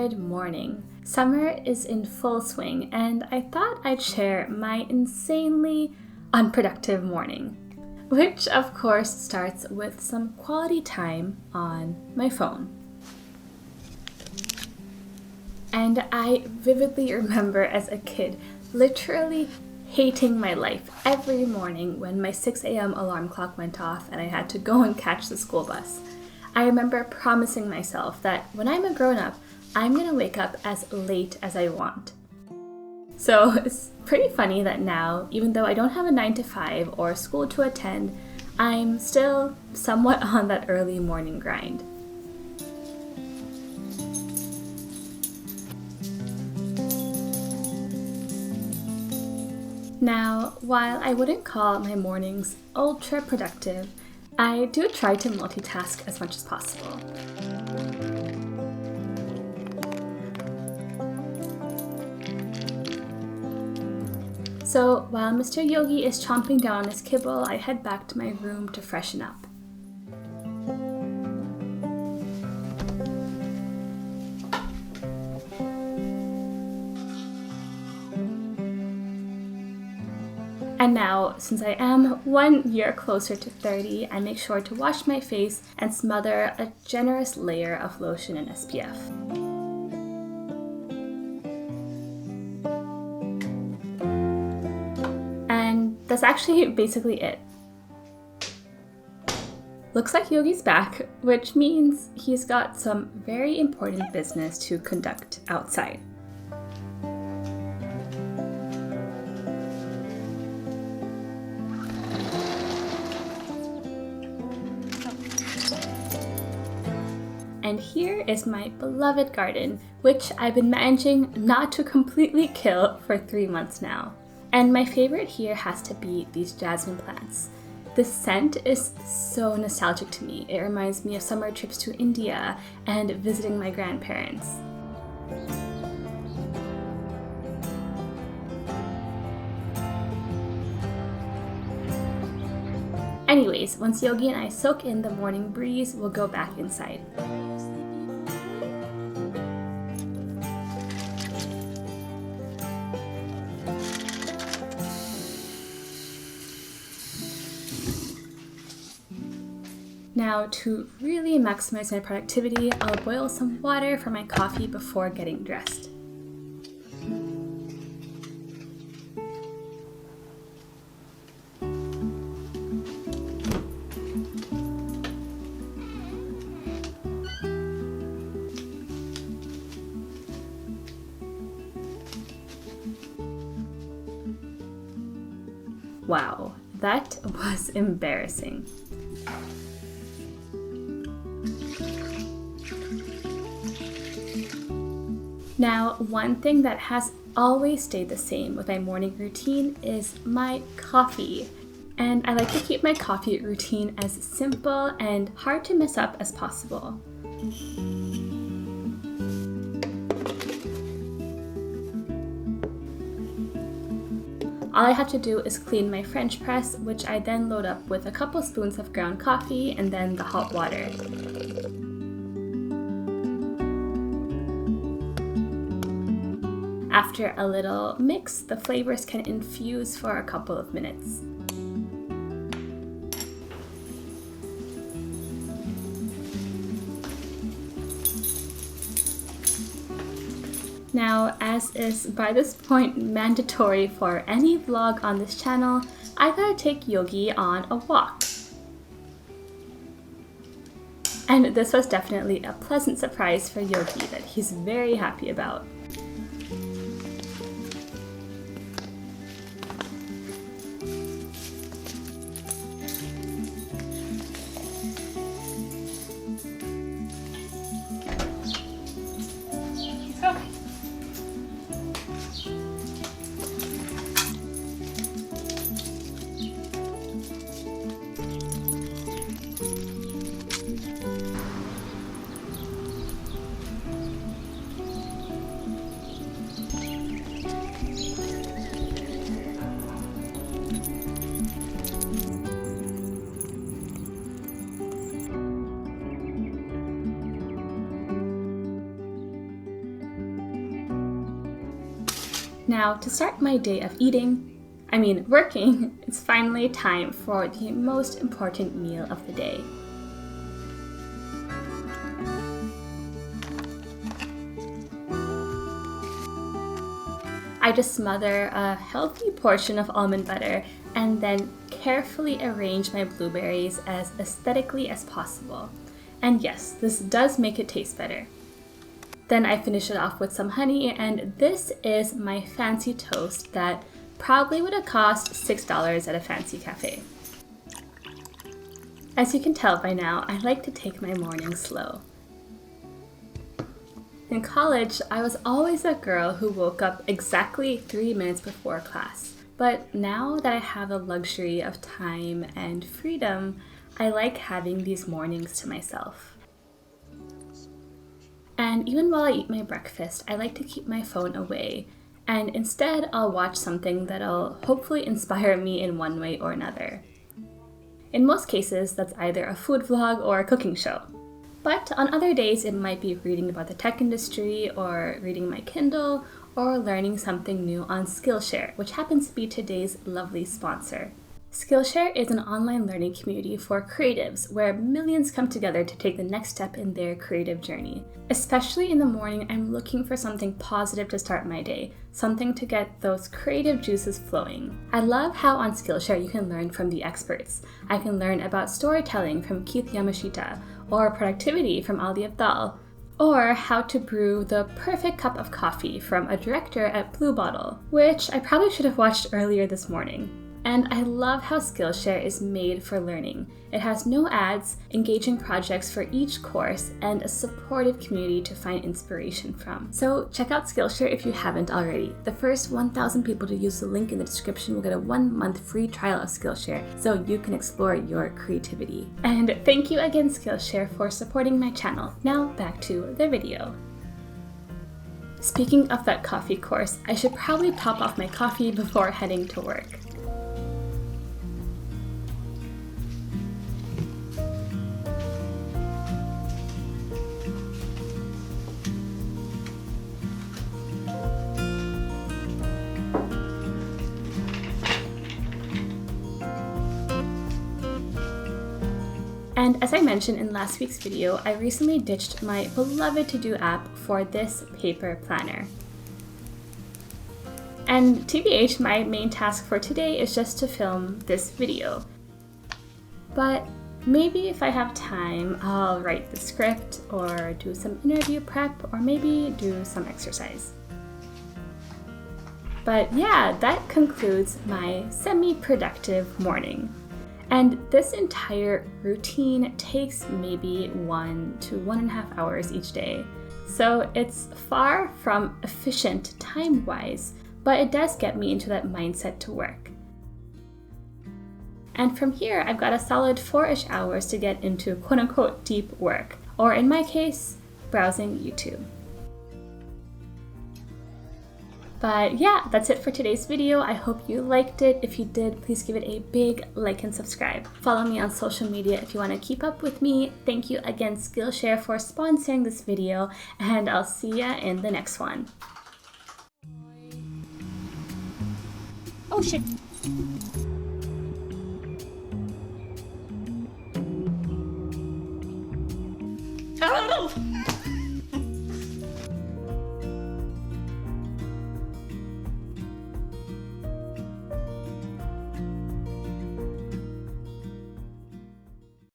Good morning. Summer is in full swing, and I thought I'd share my insanely unproductive morning, which of course starts with some quality time on my phone. And I vividly remember as a kid literally hating my life every morning when my 6 a.m. alarm clock went off and I had to go and catch the school bus. I remember promising myself that when I'm a grown-up, I'm gonna wake up as late as I want. So it's pretty funny that now, even though I don't have a 9 to 5 or school to attend, I'm still somewhat on that early morning grind. Now, while I wouldn't call my mornings ultra productive, I do try to multitask as much as possible. So while Mr. Yogi is chomping down on his kibble, I head back to my room to freshen up. And now, since I am 1 year closer to 30, I make sure to wash my face and smother a generous layer of lotion and SPF. And that's actually basically it. Looks like Yogi's back, which means he's got some very important business to conduct outside. And here is my beloved garden, which I've been managing not to completely kill for 3 months now. And my favorite here has to be these jasmine plants. The scent is so nostalgic to me. It reminds me of summer trips to India and visiting my grandparents. Anyways, once Yogi and I soak in the morning breeze, we'll go back inside. Now, to really maximize my productivity, I'll boil some water for my coffee before getting dressed. Wow, that was embarrassing. Now, one thing that has always stayed the same with my morning routine is my coffee. And I like to keep my coffee routine as simple and hard to mess up as possible. All I have to do is clean my French press, which I then load up with a couple spoons of ground coffee and then the hot water. After a little mix, the flavors can infuse for a couple of minutes. Now, as is by this point mandatory for any vlog on this channel, I gotta take Yogi on a walk. And this was definitely a pleasant surprise for Yogi that he's very happy about. Now, to start my day of working, it's finally time for the most important meal of the day. I just smother a healthy portion of almond butter and then carefully arrange my blueberries as aesthetically as possible. And yes, this does make it taste better. Then I finish it off with some honey, and this is my fancy toast that probably would have cost $6 at a fancy cafe. As you can tell by now, I like to take my mornings slow. In college, I was always that girl who woke up exactly 3 minutes before class. But now that I have the luxury of time and freedom, I like having these mornings to myself. And even while I eat my breakfast, I like to keep my phone away, and instead I'll watch something that'll hopefully inspire me in one way or another. In most cases, that's either a food vlog or a cooking show. But on other days, it might be reading about the tech industry, or reading my Kindle, or learning something new on Skillshare, which happens to be today's lovely sponsor. Skillshare is an online learning community for creatives where millions come together to take the next step in their creative journey. Especially in the morning, I'm looking for something positive to start my day, something to get those creative juices flowing. I love how on Skillshare you can learn from the experts. I can learn about storytelling from Keith Yamashita, or productivity from Ali Abdal, or how to brew the perfect cup of coffee from a director at Blue Bottle, which I probably should have watched earlier this morning. And I love how Skillshare is made for learning. It has no ads, engaging projects for each course, and a supportive community to find inspiration from. So check out Skillshare if you haven't already. The first 1,000 people to use the link in the description will get a 1-month free trial of Skillshare so you can explore your creativity. And thank you again, Skillshare, for supporting my channel. Now back to the video. Speaking of that coffee course, I should probably top off my coffee before heading to work. And as I mentioned in last week's video, I recently ditched my beloved to-do app for this paper planner. And TBH, my main task for today is just to film this video. But maybe if I have time, I'll write the script or do some interview prep or maybe do some exercise. But yeah, that concludes my semi-productive morning. And this entire routine takes maybe 1 to 1.5 hours each day. So it's far from efficient time-wise, but it does get me into that mindset to work. And from here, I've got a solid 4-ish hours to get into quote-unquote deep work, or in my case, browsing YouTube. But yeah, that's it for today's video. I hope you liked it. If you did, please give it a big like and subscribe. Follow me on social media if you want to keep up with me. Thank you again, Skillshare, for sponsoring this video, and I'll see ya in the next one. Oh shit! Oh!